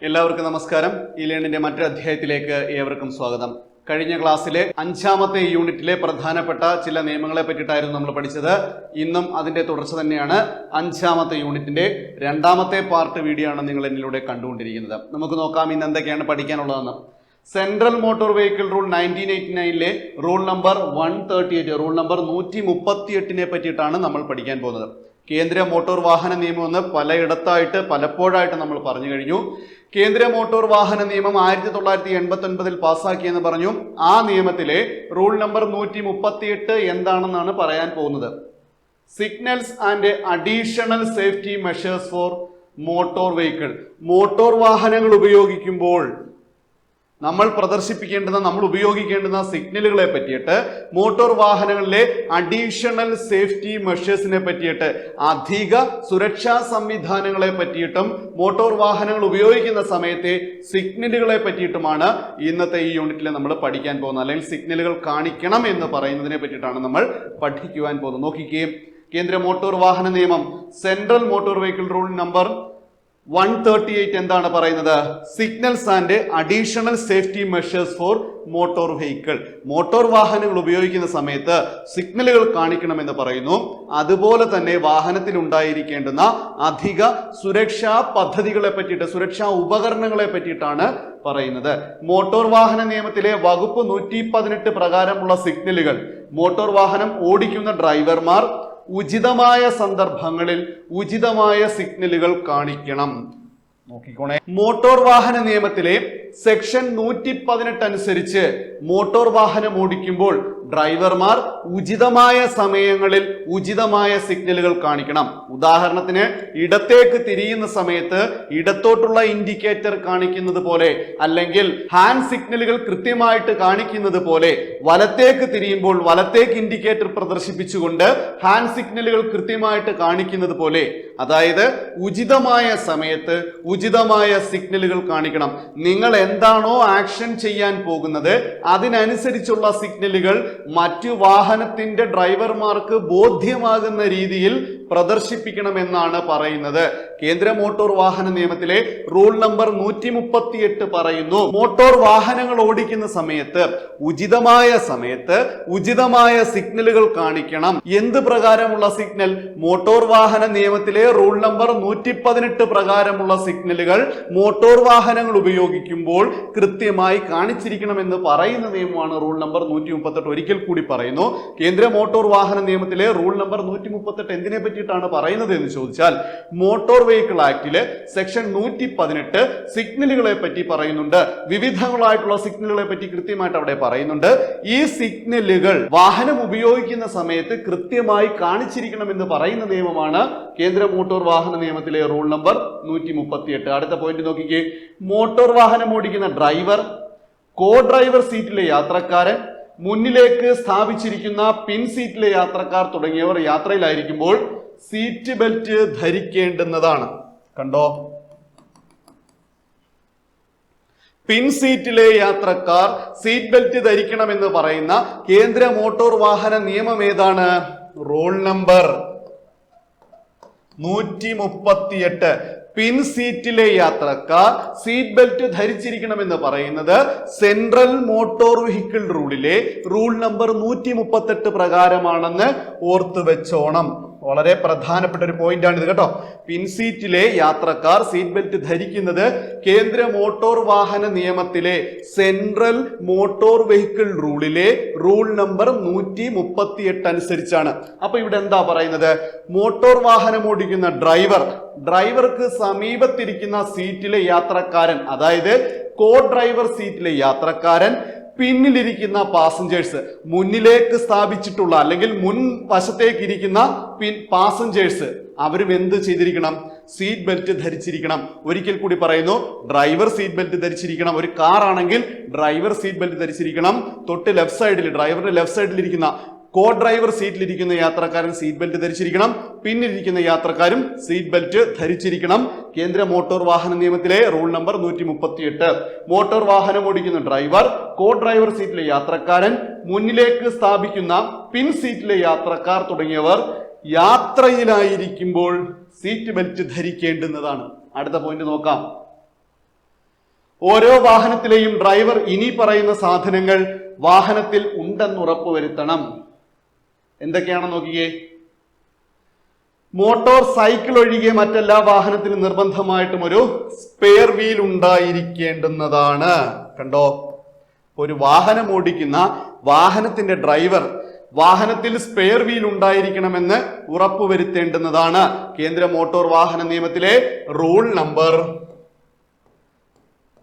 എല്ലാവർക്കും നമസ്കാരം. ഈ ലേണിന്റെ മറ്റൊരു അധ്യായത്തിലേക്ക് ഏവർക്കും സ്വാഗതം. കഴിഞ്ഞ ക്ലാസ്സിലെ 5ാമത്തെ യൂണിറ്റിലെ പ്രധാനപ്പെട്ട ചില നിയമങ്ങളെ പറ്റിയിട്ടായിരുന്നു നമ്മൾ പഠിച്ചത്. ഇന്നും അതിന്റെ തുടർച്ച തന്നെയാണ്. 5ാമത്തെ യൂണിറ്റിന്റെ 2ാമത്തെ പാർട്ട് വീഡിയോ ആണ് നിങ്ങൾ എന്നിലൂടെ കണ്ടുകൊണ്ടിരിക്കുന്നത്. നമുക്ക് നോക്കാം ഇന്ന് എന്തൊക്കെയാണ് പഠിക്കാനുള്ളതെന്ന്. Central motor vehicle rule 1989 rule number 138, rule number 138 പറ്റിയിട്ടാണ് നമ്മൾ പഠിക്കാൻ പോകുന്നത്. കേന്ദ്ര മോട്ടോർ വാഹന നിയമം എന്ന് പലയിടത്തായിട്ട് പലപ്പോഴായിട്ട് നമ്മൾ പറഞ്ഞു കഴിഞ്ഞു. കേന്ദ്ര മോട്ടോർ വാഹന നിയമം 1989 പാസ്സാക്കിയെന്ന് പറഞ്ഞു. ആ നിയമത്തിലെ റൂൾ നമ്പർ 138 എന്താണെന്നാണ് പറയാൻ പോകുന്നത്. Signals and additional safety measures four motor vehicle. Motor വാഹനങ്ങൾ ഉപയോഗിക്കുമ്പോൾ നമ്മൾ ഉപയോഗിക്കേണ്ടുന്ന സിഗ്നലുകളെ പറ്റിയിട്ട്, മോട്ടോർ വാഹനങ്ങളിലെ അഡീഷണൽ സേഫ്റ്റി മെഷേഴ്സിനെ പറ്റിയിട്ട്, അധിക സുരക്ഷാ സംവിധാനങ്ങളെ പറ്റിയിട്ടും, മോട്ടോർ വാഹനങ്ങൾ ഉപയോഗിക്കുന്ന സമയത്തെ സിഗ്നലുകളെ പറ്റിയിട്ടുമാണ് ഇന്നത്തെ ഈ യൂണിറ്റിൽ നമ്മൾ പഠിക്കാൻ പോകുന്നത്. അല്ലെങ്കിൽ സിഗ്നലുകൾ കാണിക്കണം എന്ന് പറയുന്നതിനെ പറ്റിയിട്ടാണ് നമ്മൾ പഠിക്കുവാൻ പോകുന്നത്. നോക്കിക്കുകയും കേന്ദ്ര മോട്ടോർ വാഹന നിയമം central motor vehicle rule number 138 എന്താണ് പറയുന്നത്? Signals and additional safety measures four motor vehicle. Motor വാഹനങ്ങൾ ഉപയോഗിക്കുന്ന സമയത്ത് സിഗ്നലുകൾ കാണിക്കണമെന്ന് പറയുന്നു. അതുപോലെ തന്നെ വാഹനത്തിൽ ഉണ്ടായിരിക്കേണ്ടുന്ന അധിക സുരക്ഷാ പദ്ധതികളെ പറ്റിയിട്ട്, സുരക്ഷാ ഉപകരണങ്ങളെ പറ്റിയിട്ടാണ് പറയുന്നത്. മോട്ടോർ വാഹന നിയമത്തിലെ വകുപ്പ് 118 പ്രകാരമുള്ള സിഗ്നലുകൾ മോട്ടോർ വാഹനം ഓടിക്കുന്ന ഡ്രൈവർമാർ ഉചിതമായ സന്ദർഭങ്ങളിൽ ഉചിതമായ സിഗ്നലുകൾ കാണിക്കണം. നോക്കിക്കോണേ. മോട്ടോർ വാഹന നിയമത്തിലെ സെക്ഷൻ 118 അനുസരിച്ച് മോട്ടോർ വാഹനം ഓടിക്കുമ്പോൾ ഡ്രൈവർമാർ ഉചിതമായ സമയങ്ങളിൽ ഉചിതമായ സിഗ്നലുകൾ കാണിക്കണം. ഉദാഹരണത്തിന്, ഇടത്തേക്ക് തിരിയുന്ന സമയത്ത് ഇടത്തോട്ടുള്ള ഇൻഡിക്കേറ്റർ കാണിക്കുന്നത് പോലെ, അല്ലെങ്കിൽ ഹാൻഡ് സിഗ്നലുകൾ കൃത്യമായിട്ട് കാണിക്കുന്നത് പോലെ, വലത്തേക്ക് തിരിയുമ്പോൾ വലത്തേക്ക് ഇൻഡിക്കേറ്റർ പ്രദർശിപ്പിച്ചുകൊണ്ട് ഹാൻഡ് സിഗ്നലുകൾ കൃത്യമായിട്ട് കാണിക്കുന്നത് പോലെ, അതായത് ഉചിതമായ സമയത്ത് ഉചിതമായ സിഗ്നലുകൾ കാണിക്കണം. നിങ്ങൾ എന്താണോ ആക്ഷൻ ചെയ്യാൻ പോകുന്നത് അതിനനുസരിച്ചുള്ള സിഗ്നലുകൾ മറ്റു വാഹനത്തിന്റെ ഡ്രൈവർമാർക്ക് ബോധ്യമാകുന്ന രീതിയിൽ പ്രദർശിപ്പിക്കണമെന്നാണ് പറയുന്നത്. കേന്ദ്ര മോട്ടോർ വാഹന നിയമത്തിലെ റൂൾ നമ്പർ 138 പറയുന്നു, മോട്ടോർ വാഹനങ്ങൾ ഓടിക്കുന്ന സമയത്ത് ഉചിതമായ സമയത്ത് ഉചിതമായ സിഗ്നലുകൾ കാണിക്കണം. എന്ത് പ്രകാരമുള്ള സിഗ്നൽ? മോട്ടോർ വാഹന നിയമത്തിലെ റൂൾ നമ്പർ 118 പ്രകാരമുള്ള സിഗ്നലുകൾ മോട്ടോർ വാഹനങ്ങൾ ഉപയോഗിക്കുമ്പോൾ കൃത്യമായി കാണിച്ചിരിക്കണമെന്ന് പറയുന്ന നിയമമാണ് റൂൾ നമ്പർ 138. ഒരിക്കൽ കൂടി പറയുന്നു, കേന്ദ്ര മോട്ടോർ വാഹന നിയമത്തിലെ റൂൾ നമ്പർ 138 എന്തിനെ പറ്റിയിട്ടാണ് പറയുന്നത് എന്ന് ചോദിച്ചാൽ, മോട്ടോർ വെഹിക്കിൾ ആക്ടിലെ സെക്ഷൻ 118 സിഗ്നലുകളെ പറ്റി പറയുന്നുണ്ട്. വിവിധങ്ങളായിട്ടുള്ള സിഗ്നലുകളെ പറ്റി കൃത്യമായിട്ട് അവിടെ പറയുന്നുണ്ട്. ഈ സിഗ്നലുകൾ വാഹനം ഉപയോഗിക്കുന്ന സമയത്ത് കൃത്യമായി കാണിച്ചിരിക്കണമെന്ന് പറയുന്ന നിയമമാണ് കേന്ദ്ര മോട്ടോർ വാഹന നിയമത്തിലെ റൂൾ നമ്പർ 138. അടുത്ത പോയിന്റ് നോക്കിക്കേ. മോട്ടോർ വാഹനം ഓടിക്കുന്ന ഡ്രൈവർ, കോ ഡ്രൈവർ സീറ്റിലെ യാത്രക്കാരൻ, മുന്നിലേക്ക് സ്ഥാപിച്ചിരിക്കുന്ന പിൻ സീറ്റിലെ യാത്രക്കാർ തുടങ്ങിയവർ യാത്രയിലായിരിക്കുമ്പോൾ സീറ്റ് ബെൽറ്റ് ധരിക്കേണ്ടുന്നതാണ്. കണ്ടോ? പിൻ സീറ്റിലെ യാത്രക്കാർ സീറ്റ് ബെൽറ്റ് ധരിക്കണമെന്ന് പറയുന്ന കേന്ദ്ര മോട്ടോർ വാഹന നിയമം ഏതാണ്? Rule number 138. പിൻ സീറ്റിലെ യാത്രക്കാർ സീറ്റ് ബെൽറ്റ് ധരിച്ചിരിക്കണമെന്ന് പറയുന്നത് സെൻട്രൽ മോട്ടോർ വെഹിക്കിൾ റൂളിലെ റൂൾ നമ്പർ 138 പ്രകാരമാണെന്ന് ഓർത്തു വെച്ചോണം. വളരെ പ്രധാനപ്പെട്ട ഒരു പോയിന്റ് ആണ് ഇത് കേട്ടോ. പിൻ സീറ്റിലെ യാത്രക്കാർ സീറ്റ് ബെൽറ്റ് ധരിക്കുന്നത് കേന്ദ്ര മോട്ടോർ വാഹന നിയമത്തിലെ സെൻട്രൽ മോട്ടോർ വെഹിക്കിൾ റൂളിലെ റൂൾ നമ്പർ 138 അനുസരിച്ചാണ്. അപ്പൊ ഇവിടെ എന്താ പറയുന്നത്? മോട്ടോർ വാഹനം ഓടിക്കുന്ന ഡ്രൈവർക്ക് സമീപത്തിരിക്കുന്ന സീറ്റിലെ യാത്രക്കാരൻ, അതായത് കോ ഡ്രൈവർ സീറ്റിലെ യാത്രക്കാരൻ, പിന്നിലിരിക്കുന്ന പാസഞ്ചേഴ്സ്, മുന്നിലേക്ക് സ്ഥാപിച്ചിട്ടുള്ള അല്ലെങ്കിൽ മുൻ വശത്തേക്ക് ഇരിക്കുന്ന പാസഞ്ചേഴ്സ്, അവരും എന്ത് ചെയ്തിരിക്കണം? സീറ്റ് ബെൽറ്റ് ധരിച്ചിരിക്കണം. ഒരിക്കൽ കൂടി പറയുന്നു, ഡ്രൈവർ സീറ്റ് ബെൽറ്റ് ധരിച്ചിരിക്കണം. ഒരു കാർ ആണെങ്കിൽ ഡ്രൈവർ സീറ്റ് ബെൽറ്റ് ധരിച്ചിരിക്കണം. തൊട്ട് ലെഫ്റ്റ് സൈഡിൽ, ഡ്രൈവറുടെ ലെഫ്റ്റ് സൈഡിൽ ഇരിക്കുന്ന കോ ഡ്രൈവർ സീറ്റിലിരിക്കുന്ന യാത്രക്കാരൻ സീറ്റ് ബെൽറ്റ് ധരിച്ചിരിക്കണം. പിന്നിലിരിക്കുന്ന യാത്രക്കാരും സീറ്റ് ബെൽറ്റ് ധരിച്ചിരിക്കണം. കേന്ദ്ര മോട്ടോർ വാഹന നിയമത്തിലെ റൂൾ നമ്പർ 138. മോട്ടോർ വാഹനം ഓടിക്കുന്ന ഡ്രൈവർ, കോ ഡ്രൈവർ സീറ്റിലെ യാത്രക്കാരൻ, മുന്നിലേക്ക് സ്ഥാപിക്കുന്ന പിൻ സീറ്റിലെ യാത്രക്കാർ തുടങ്ങിയവർ യാത്രയിലായിരിക്കുമ്പോൾ സീറ്റ് ബെൽറ്റ് ധരിക്കേണ്ടുന്നതാണ്. അടുത്ത പോയിന്റ് നോക്കാം. ഓരോ വാഹനത്തിലെയും ഡ്രൈവർ ഇനി പറയുന്ന സാധനങ്ങൾ വാഹനത്തിൽ ഉണ്ടെന്ന് ഉറപ്പുവരുത്തണം. എന്തൊക്കെയാണെന്ന് നോക്കിയേ. മോട്ടോർ സൈക്കിൾ ഒഴികെ മറ്റെല്ലാ വാഹനത്തിലും നിർബന്ധമായിട്ടും ഒരു സ്പെയർ വീൽ ഉണ്ടായിരിക്കേണ്ടുന്നതാണ്. കണ്ടോ, ഒരു വാഹനം ഓടിക്കുന്ന വാഹനത്തിന്റെ ഡ്രൈവർ വാഹനത്തിൽ സ്പെയർ വീൽ ഉണ്ടായിരിക്കണമെന്ന് ഉറപ്പുവരുത്തേണ്ടുന്നതാണ്. കേന്ദ്ര മോട്ടോർ വാഹന നിയമത്തിലെ റൂൾ നമ്പർ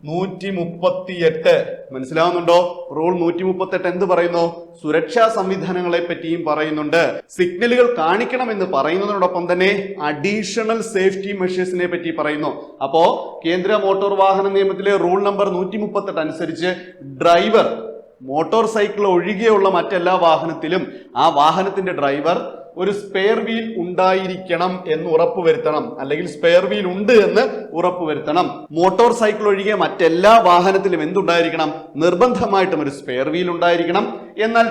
138. മനസ്സിലാവുന്നുണ്ടോ? റൂൾ 138 എന്ത് പറയുന്നു? സുരക്ഷാ സംവിധാനങ്ങളെ പറ്റിയും പറയുന്നുണ്ട്. സിഗ്നലുകൾ കാണിക്കണമെന്ന് പറയുന്നതിനോടൊപ്പം തന്നെ അഡീഷണൽ സേഫ്റ്റി മെഷേഴ്സിനെ പറ്റി പറയുന്നു. അപ്പോ കേന്ദ്ര മോട്ടോർ വാഹന നിയമത്തിലെ റൂൾ നമ്പർ 138 അനുസരിച്ച് ഡ്രൈവർ മോട്ടോർ സൈക്കിൾ ഒഴികെയുള്ള മറ്റെല്ലാ വാഹനത്തിലും ആ വാഹനത്തിന്റെ ഡ്രൈവർ ഒരു സ്പെയർ വീൽ ഉണ്ടായിരിക്കണം എന്ന് ഉറപ്പുവരുത്തണം, അല്ലെങ്കിൽ സ്പെയർ വീൽ ഉണ്ട് എന്ന് ഉറപ്പുവരുത്തണം. മോട്ടോർ സൈക്കിൾ ഒഴികെ മറ്റെല്ലാ വാഹനത്തിലും എന്തുണ്ടായിരിക്കണം? നിർബന്ധമായിട്ടും ഒരു സ്പെയർ വീൽ ഉണ്ടായിരിക്കണം. എന്നാൽ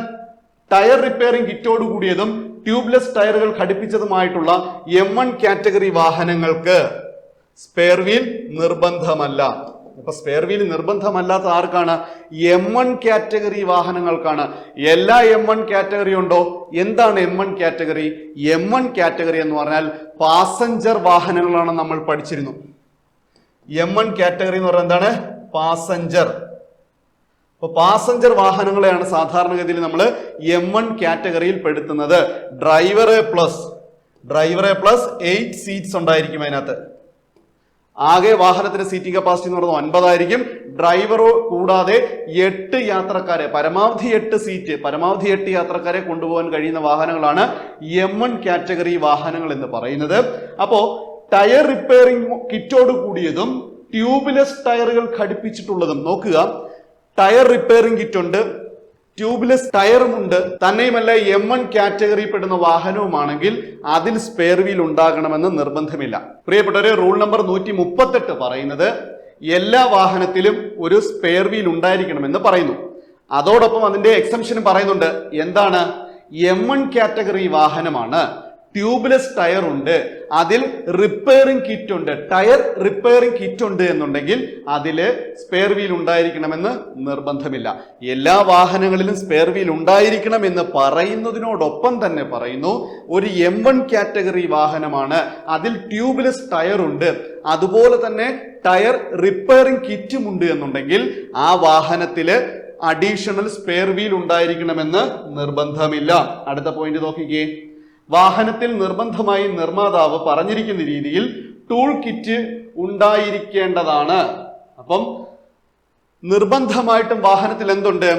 ടയർ റിപ്പയറിംഗ് കിറ്റോട് കൂടിയതും ട്യൂബ്ലെസ് ടയറുകൾ ഘടിപ്പിച്ചതുമായിട്ടുള്ള M1 കാറ്റഗറി വാഹനങ്ങൾക്ക് സ്പെയർ വീൽ നിർബന്ധമല്ല. അപ്പൊ സ്പെയർ വീൽ നിർബന്ധമല്ലാത്ത ആർക്കാണ്? M1 category വാഹനങ്ങൾക്കാണ്. എല്ലാ M1 കാറ്റഗറി ഉണ്ടോ? എന്താണ് M1 കാറ്റഗറി? M1 കാറ്റഗറി എന്ന് പറഞ്ഞാൽ പാസഞ്ചർ വാഹനങ്ങളാണ് നമ്മൾ പഠിച്ചിരുന്നു. M1 കാറ്റഗറി എന്ന് പറഞ്ഞാൽ എന്താണ്? പാസഞ്ചർ. അപ്പൊ പാസഞ്ചർ വാഹനങ്ങളെയാണ് സാധാരണഗതിയിൽ നമ്മൾ M1 കാറ്റഗറിയിൽ പെടുത്തുന്നത്. ഡ്രൈവറെ പ്ലസ് 8 സീറ്റ്സ് ഉണ്ടായിരിക്കും അതിനകത്ത്. ആകെ വാഹനത്തിന്റെ സീറ്റിംഗ് കപ്പാസിറ്റി എന്ന് പറയുന്നത് 9 ആയിരിക്കും. ഡ്രൈവറോ കൂടാതെ 8 യാത്രക്കാരെ, പരമാവധി 8 സീറ്റ്, പരമാവധി 8 യാത്രക്കാരെ കൊണ്ടുപോകാൻ കഴിയുന്ന വാഹനങ്ങളാണ് M1 കാറ്റഗറി വാഹനങ്ങൾ എന്ന് പറയുന്നത്. അപ്പോ ടയർ റിപ്പയറിംഗ് കിറ്റോട് കൂടിയതും ട്യൂബ്ലെസ് ടയറുകൾ ഘടിപ്പിച്ചിട്ടുള്ളതും നോക്കുക. ടയർ റിപ്പയറിംഗ് കിറ്റ് ഉണ്ട്, ട്യൂബ്ലെസ് ടയറും ഉണ്ട്. തന്നെയുമല്ല M1 കാറ്റഗറി പെടുന്ന വാഹനവുമാണെങ്കിൽ അതിൽ സ്പെയർ വീൽ ഉണ്ടാകണമെന്ന് നിർബന്ധമില്ല. പ്രിയപ്പെട്ടവരെ, റൂൾ നമ്പർ 138 പറയുന്നത് എല്ലാ വാഹനത്തിലും ഒരു സ്പെയർ വീൽ ഉണ്ടായിരിക്കണമെന്ന് പറയുന്നു. അതോടൊപ്പം അതിന്റെ എക്സംഷനും പറയുന്നുണ്ട്. എന്താണ്? M1 കാറ്റഗറി വാഹനമാണ്, ട്യൂബ്ലെസ് ടയർ ഉണ്ട്, അതിൽ റിപ്പയറിംഗ് കിറ്റ് ഉണ്ട്, ടയർ റിപ്പയറിംഗ് കിറ്റ് ഉണ്ട് എന്നുണ്ടെങ്കിൽ അതില് സ്പെയർ വീൽ ഉണ്ടായിരിക്കണമെന്ന് നിർബന്ധമില്ല. എല്ലാ വാഹനങ്ങളിലും സ്പെയർ വീൽ ഉണ്ടായിരിക്കണം എന്ന് പറയുന്നതിനോടൊപ്പം തന്നെ പറയുന്നു, ഒരു M1 കാറ്റഗറി വാഹനമാണ്, അതിൽ ട്യൂബ്ലെസ് ടയർ ഉണ്ട്, അതുപോലെ തന്നെ ടയർ റിപ്പയറിംഗ് കിറ്റും ഉണ്ട് എന്നുണ്ടെങ്കിൽ ആ വാഹനത്തില് അഡീഷണൽ സ്പെയർ വീൽ ഉണ്ടായിരിക്കണമെന്ന് നിർബന്ധമില്ല. അടുത്ത പോയിന്റ് നോക്കിക്കേ. വാഹനത്തിൽ നിർബന്ധമായി നിർമ്മാതാവ് പറഞ്ഞിരിക്കുന്ന രീതിയിൽ ടൂൾ കിറ്റ് ഉണ്ടായിരിക്കേണ്ടതാണ്. അപ്പം നിർബന്ധമായിട്ടും വാഹനത്തിൽ എന്തുണ്ട്?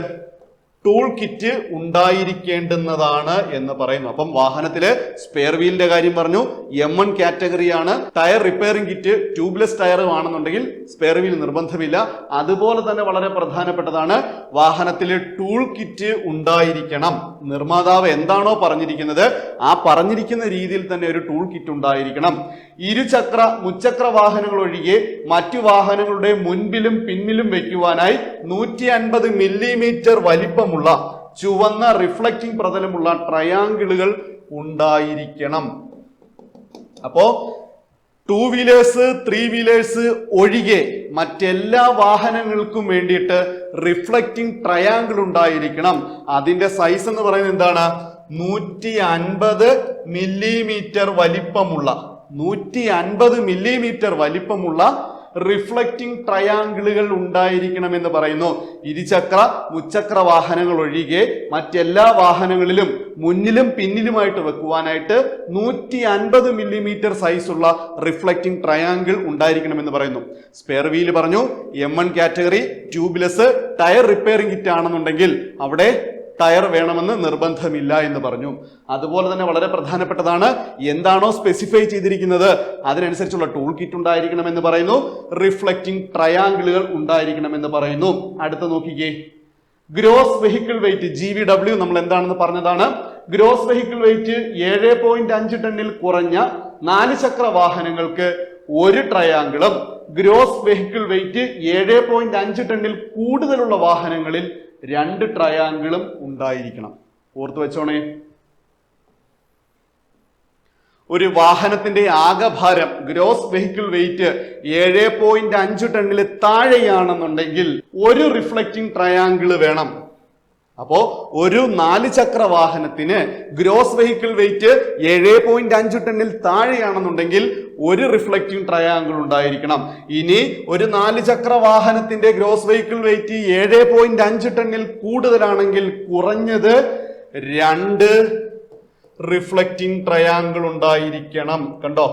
ടൂൾ കിറ്റ് ഉണ്ടായിരിക്കേണ്ടുന്നതാണ് എന്ന് പറയുന്നു. അപ്പം വാഹനത്തിലെ സ്പെയർ വീലിന്റെ കാര്യം പറഞ്ഞു. M1 കാറ്റഗറിയാണ്, ടയർ റിപ്പയറിംഗ് കിറ്റ് ട്യൂബ്ലെസ് ടയറും ആണെന്നുണ്ടെങ്കിൽ സ്പെയർ വീൽ നിർബന്ധമില്ല. അതുപോലെ തന്നെ വളരെ പ്രധാനപ്പെട്ടതാണ്, വാഹനത്തിലെ ടൂൾ കിറ്റ് ഉണ്ടായിരിക്കണം. നിർമ്മാതാവ് എന്താണോ പറഞ്ഞിരിക്കുന്നത് ആ പറഞ്ഞിരിക്കുന്ന രീതിയിൽ തന്നെ ഒരു ടൂൾ കിറ്റ് ഉണ്ടായിരിക്കണം. ഇരുചക്ര മുച്ചക്ര വാഹനങ്ങൾ ഒഴികെ മറ്റു വാഹനങ്ങളുടെ മുൻപിലും പിന്നിലും വയ്ക്കുവാനായി 150 മില്ലിമീറ്റർ വലിപ്പമുള്ള ചുവന്ന റിഫ്ലക്റ്റിംഗ് പ്രതലമുള്ള ട്രയാങ്കിളുകൾ ഉണ്ടായിരിക്കണം. അപ്പോ 2 വീലേഴ്സ് 3 വീലേഴ്സ് ഒഴികെ മറ്റെല്ലാ വാഹനങ്ങൾക്കും വേണ്ടിയിട്ട് റിഫ്ലക്റ്റിംഗ് ട്രയാങ്കിൾ ഉണ്ടായിരിക്കണം. അതിന്റെ സൈസ് എന്ന് പറയുന്നത് എന്താണ്? 150 മില്ലിമീറ്റർ വലിപ്പമുള്ള 150 മില്ലിമീറ്റർ വലിപ്പമുള്ള റിഫ്ലക്റ്റിംഗ് ട്രയാങ്കിളുകൾ ഉണ്ടായിരിക്കണമെന്ന് പറയുന്നു. ഇരുചക്ര മുച്ചക്ര വാഹനങ്ങൾ ഒഴികെ മറ്റെല്ലാ വാഹനങ്ങളിലും മുന്നിലും പിന്നിലുമായിട്ട് വെക്കുവാനായിട്ട് 150 മില്ലിമീറ്റർ സൈസുള്ള റിഫ്ലക്റ്റിംഗ് ട്രയാങ്കിൾ ഉണ്ടായിരിക്കണമെന്ന് പറയുന്നു. സ്പെയർ വീല് പറഞ്ഞു. M1 category, tubeless, tyre repairing kit ആണെന്നുണ്ടെങ്കിൽ അവിടെ ടയർ വേണമെന്ന് നിർബന്ധമില്ല എന്ന് പറഞ്ഞു. അതുപോലെ തന്നെ വളരെ പ്രധാനപ്പെട്ടതാണ്, എന്താണോ സ്പെസിഫൈ ചെയ്തിരിക്കുന്നത് അതിനനുസരിച്ചുള്ള ടൂൾ കിറ്റ് ഉണ്ടായിരിക്കണമെന്ന് പറയുന്നു. റിഫ്ലക്റ്റിംഗ് ട്രയാങ്കിളുകൾ ഉണ്ടായിരിക്കണമെന്ന് പറയുന്നു. അടുത്ത നോക്കിക്കേ. ഗ്രോസ് വെഹിക്കിൾ വെയിറ്റ് GVW നമ്മൾ എന്താണെന്ന് പറഞ്ഞതാണ്. ഗ്രോസ് വെഹിക്കിൾ വെയിറ്റ് 7.5 ടണ്ണിൽ കുറഞ്ഞ 4 ചക്ര വാഹനങ്ങൾക്ക് 1 ട്രയാങ്കിളും, ഗ്രോസ് വെഹിക്കിൾ വെയിറ്റ് 7.5 ടണ്ണിൽ കൂടുതലുള്ള വാഹനങ്ങളിൽ 2 ട്രയാങ്കിളും ഉണ്ടായിരിക്കണം. ഓർത്തു വെച്ചോണേ. ഒരു വാഹനത്തിന്റെ ആകെഭാരം ഗ്രോസ് വെഹിക്കിൾ വെയിറ്റ് 7.5 ടണ്ണിൽ താഴെയാണെന്നുണ്ടെങ്കിൽ ഒരു റിഫ്ലക്റ്റിംഗ് ട്രയാങ്കിൾ വേണം. അപ്പോ ഒരു 4 ചക്ര വാഹനത്തിന് ഗ്രോസ് വെഹിക്കിൾ വെയിറ്റ് 7.5 ടണ്ണിൽ താഴെയാണെന്നുണ്ടെങ്കിൽ ഒരു റിഫ്ലക്റ്റിംഗ് ട്രയാങ്കിൾ ഉണ്ടായിരിക്കണം. ഇനി ഒരു 4 ചക്ര വാഹനത്തിന്റെ ഗ്രോസ് വെഹിക്കിൾ വെയിറ്റ് 7.5 ടണ്ണിൽ കൂടുതലാണെങ്കിൽ കുറഞ്ഞത് 2 റിഫ്ലക്റ്റിംഗ് ട്രയാങ്കിൾ ഉണ്ടായിരിക്കണം. കണ്ടോ?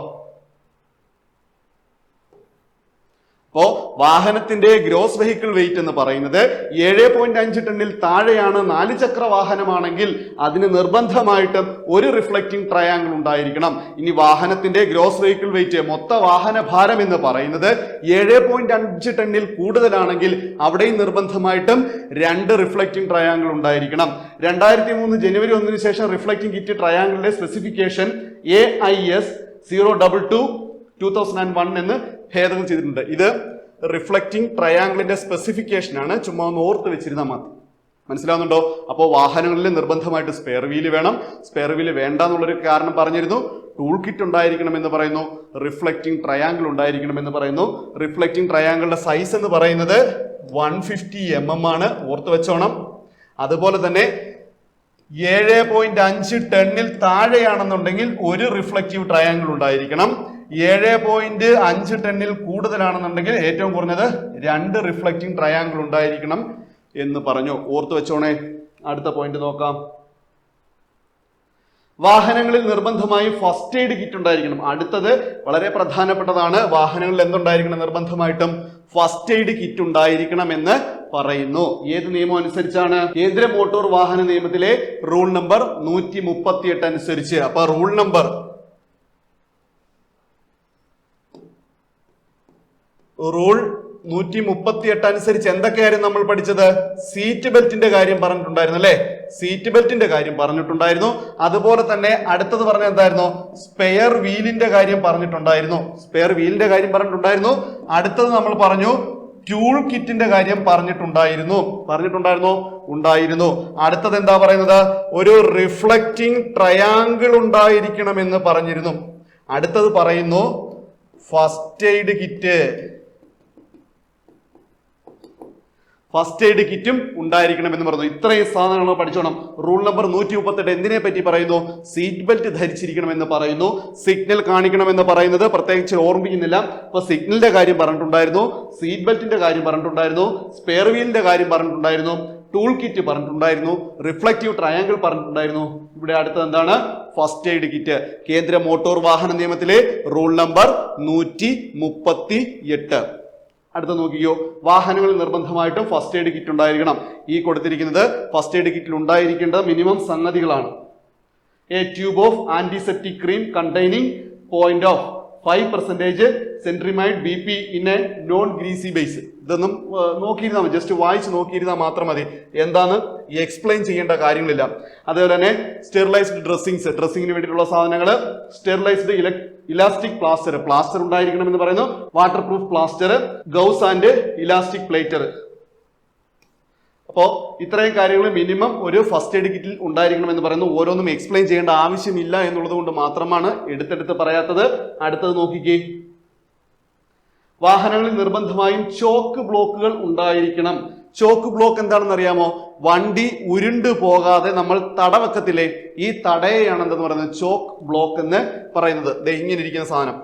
അപ്പോ വാഹനത്തിന്റെ ഗ്രോസ് വെഹിക്കിൾ വെയിറ്റ് എന്ന് പറയുന്നത് 7.5 ടണ്ണിൽ താഴെയാണ് 4 ചക്ര വാഹനമാണെങ്കിൽ അതിന് നിർബന്ധമായിട്ടും ഒരു റിഫ്ലക്റ്റിംഗ് ട്രയാങ്കിൾ ഉണ്ടായിരിക്കണം. ഇനി വാഹനത്തിന്റെ ഗ്രോസ് വെഹിക്കിൾ വെയിറ്റ് മൊത്ത വാഹന ഭാരം എന്ന് പറയുന്നത് 7.5 ടണ്ണിൽ കൂടുതലാണെങ്കിൽ അവിടെയും നിർബന്ധമായിട്ടും 2 റിഫ്ലക്റ്റിംഗ് ട്രയാങ്കിൾ ഉണ്ടായിരിക്കണം. 2003 ജനുവരി 1 ശേഷം റിഫ്ലക്റ്റിംഗ് കിറ്റ് ട്രയാങ്കിളിന്റെ സ്പെസിഫിക്കേഷൻ AIS 022/2001 എന്ന് ഭേദഗതി ചെയ്തിട്ടുണ്ട്. ഇത് റിഫ്ലക്റ്റിംഗ് ട്രയാങ്കിളിന്റെ സ്പെസിഫിക്കേഷൻ ആണ്. ചുമ്മാ ഒന്ന് ഓർത്ത് വെച്ചിരുന്നാൽ മതി. മനസ്സിലാവുന്നുണ്ടോ? അപ്പോൾ വാഹനങ്ങളിൽ നിർബന്ധമായിട്ട് സ്പെയർ വീല് വേണം. സ്പെയർ വീല് വേണ്ട എന്നുള്ളൊരു കാരണം പറഞ്ഞിരുന്നു. ടൂൾ കിറ്റ് ഉണ്ടായിരിക്കണം എന്ന് പറയുന്നു. റിഫ്ലക്റ്റിംഗ് ട്രയാങ്കിൾ ഉണ്ടായിരിക്കണം എന്ന് പറയുന്നു. റിഫ്ലക്റ്റിംഗ് ട്രയാങ്കിളിന്റെ സൈസ് എന്ന് പറയുന്നത് 150 mm ആണ്. ഓർത്ത് വെച്ചോണം. അതുപോലെ തന്നെ 7.5 ടണ്ണിൽ താഴെയാണെന്നുണ്ടെങ്കിൽ ഒരു റിഫ്ലക്റ്റീവ് ട്രയാങ്കിൾ ഉണ്ടായിരിക്കണം. 7.5 ടണ്ണിൽ കൂടുതലാണെന്നുണ്ടെങ്കിൽ ഏറ്റവും കുറഞ്ഞത് 2 റിഫ്ലക്റ്റിംഗ് ട്രയാങ്കിൾ ഉണ്ടായിരിക്കണം എന്ന് പറഞ്ഞു. ഓർത്തു വെച്ചോണേ. അടുത്ത പോയിന്റ് നോക്കാം. വാഹനങ്ങളിൽ നിർബന്ധമായും ഫസ്റ്റ് എയ്ഡ് കിറ്റ് ഉണ്ടായിരിക്കണം. അടുത്തത് വളരെ പ്രധാനപ്പെട്ടതാണ്. വാഹനങ്ങളിൽ എന്തുണ്ടായിരിക്കണം? നിർബന്ധമായിട്ടും ഫസ്റ്റ് എയ്ഡ് കിറ്റ് ഉണ്ടായിരിക്കണം എന്ന് പറയുന്നു. ഏത് നിയമം അനുസരിച്ചാണ്? കേന്ദ്ര മോട്ടോർ വാഹന നിയമത്തിലെ റൂൾ നമ്പർ 138 അനുസരിച്ച്. അപ്പൊ റൂൾ നമ്പർ 138 അനുസരിച്ച് എന്തൊക്കെയായിരുന്നു നമ്മൾ പഠിച്ചത്? സീറ്റ് ബെൽറ്റിന്റെ കാര്യം പറഞ്ഞിട്ടുണ്ടായിരുന്നു അല്ലെ? സീറ്റ് ബെൽറ്റിന്റെ കാര്യം പറഞ്ഞിട്ടുണ്ടായിരുന്നു. അതുപോലെ തന്നെ അടുത്തത് പറഞ്ഞ എന്തായിരുന്നു? സ്പെയർ വീലിന്റെ കാര്യം പറഞ്ഞിട്ടുണ്ടായിരുന്നു. സ്പെയർ വീലിന്റെ കാര്യം പറഞ്ഞിട്ടുണ്ടായിരുന്നു. അടുത്തത് നമ്മൾ പറഞ്ഞു ടൂൾ കിറ്റിന്റെ കാര്യം ഉണ്ടായിരുന്നു. അടുത്തത് എന്താ പറയുന്നത്? ഒരു റിഫ്ലക്റ്റിംഗ് ട്രയാങ്കിൾ ഉണ്ടായിരിക്കണമെന്ന് പറഞ്ഞിരുന്നു. അടുത്തത് പറയുന്നു first aid kit. First aid കിറ്റും ഉണ്ടായിരിക്കണം എന്ന് പറഞ്ഞു. ഇത്രയും സാധനങ്ങൾ പഠിച്ചോണം. റൂൾ നമ്പർ 138 എന്തിനെ പറ്റി പറയുന്നു? സീറ്റ് ബെൽറ്റ് ധരിച്ചിരിക്കണമെന്ന് പറയുന്നു. സിഗ്നൽ കാണിക്കണമെന്ന് പറയുന്നത് പ്രത്യേകിച്ച് ഓർമ്മിക്കുന്നില്ല. ഇപ്പൊ സിഗ്നലിന്റെ കാര്യം പറഞ്ഞിട്ടുണ്ടായിരുന്നു, സീറ്റ് ബെൽറ്റിന്റെ കാര്യം പറഞ്ഞിട്ടുണ്ടായിരുന്നു, സ്പെയർ വീലിന്റെ കാര്യം പറഞ്ഞിട്ടുണ്ടായിരുന്നു, ടൂൾ കിറ്റ് പറഞ്ഞിട്ടുണ്ടായിരുന്നു, റിഫ്ലക്റ്റീവ് ട്രയാങ്കിൾ പറഞ്ഞിട്ടുണ്ടായിരുന്നു. ഇവിടെ അടുത്തത് എന്താണ്? First aid kit. കേന്ദ്ര മോട്ടോർ വാഹന നിയമത്തിലെ റൂൾ നമ്പർ 138. അടുത്ത നോക്കിയോ. വാഹനങ്ങളിൽ നിർബന്ധമായിട്ടും ഫസ്റ്റ് എയ്ഡ് കിറ്റ് ഉണ്ടായിരിക്കണം. ഈ കൊടുത്തിരിക്കുന്നത് ഫസ്റ്റ് എയ്ഡ് കിറ്റിൽ ഉണ്ടായിരിക്കേണ്ട മിനിമം സംഗതികളാണ്. A tube of antiseptic cream containing 0.5% cetrimide BP in a non greasy base. ഇതൊന്നും നോക്കിയിരുന്നാൽ മതി, ജസ്റ്റ് വായിച്ച് നോക്കിയിരുന്നാൽ മാത്രം മതി. എന്താണ് എക്സ്പ്ലെയിൻ ചെയ്യേണ്ട കാര്യങ്ങളില്ല. അതേപോലെ തന്നെ സ്റ്റെറിലൈസ്ഡ് ഡ്രസ്സിങ്ങിന് വേണ്ടിയിട്ടുള്ള സാധനങ്ങൾ, സ്റ്റെറിലൈസ്ഡ് ഇലാസ്റ്റിക് പ്ലാസ്റ്റർ ഉണ്ടായിരിക്കണം എന്ന് പറയുന്നു. Water proof plaster, gaurs and elastic plater. അപ്പോൾ ഇത്രയും കാര്യങ്ങൾ മിനിമം ഒരു ഫസ്റ്റ് എയ്ഡ് കിറ്റിൽ ഉണ്ടായിരിക്കണം എന്ന് പറയുന്നു. ഓരോന്നും എക്സ്പ്ലെയിൻ ചെയ്യേണ്ട ആവശ്യമില്ല എന്നുള്ളത് കൊണ്ട് മാത്രമാണ് എടുത്തെടുത്ത് പറയാത്തത്. അടുത്തത് നോക്കിക്കേ. വാഹനങ്ങളിൽ നിർബന്ധമായും ചോക്ക് ബ്ലോക്കുകൾ ഉണ്ടായിരിക്കണം. ചോക്ക് ബ്ലോക്ക് എന്താണെന്ന് അറിയാമോ? വണ്ടി ഉരുണ്ടു പോകാതെ നമ്മൾ തടവെക്കത്തില്ലേ? ഈ തടയെയാണ് എന്തെന്ന് പറയുന്നത് ചോക്ക് ബ്ലോക്ക് എന്ന് പറയുന്നത്. ഇങ്ങനെ ഇരിക്കുന്ന സാധനം